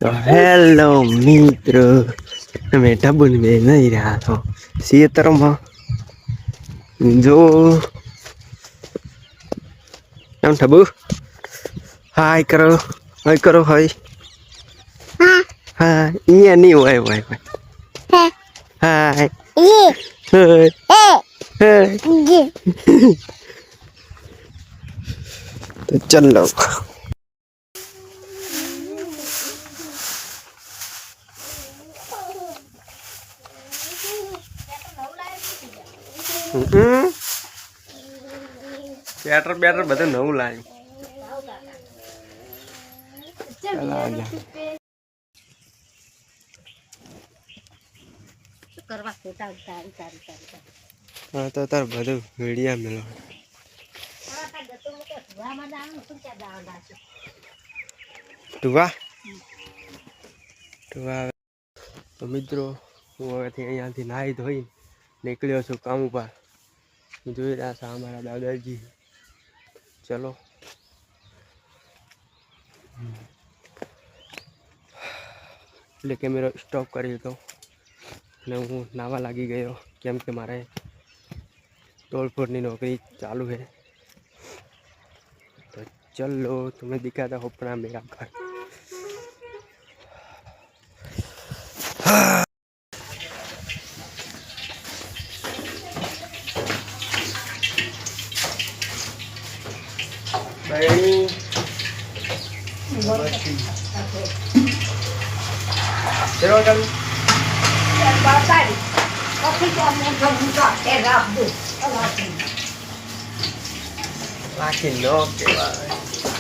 તો હેલો મિત્રો, તમે ઢબુન બે નહીં રહ્યા છો ખેતરમાં જો એમ ઢબુ હાય કરો, હાય કરો, હાય હા અહીંયા નહીં હોય હોય હાય હાય હાય તો ચલો બેટર બેટર બધું નવું લાવ્યું. હા તો તાર બધું મીડિયા મેળો ટુવા ટુવા. તો મિત્રો હું હવેથી અહીંયાથી નાહી ધોઈ નીકળ્યો છું કામ ઉપર. જોઈ રહ્યા છે અમારા દાદાજી. ચલો એટલે કેમેરો સ્ટોપ કરી દીધો અને હું નાવા લાગી ગયો, કેમ કે મારે તોડફોડની નौकरी ચાલુ है. तो चलो तुम्हें दिखाता हूँ अपना मेरा घर. Laki no kebay.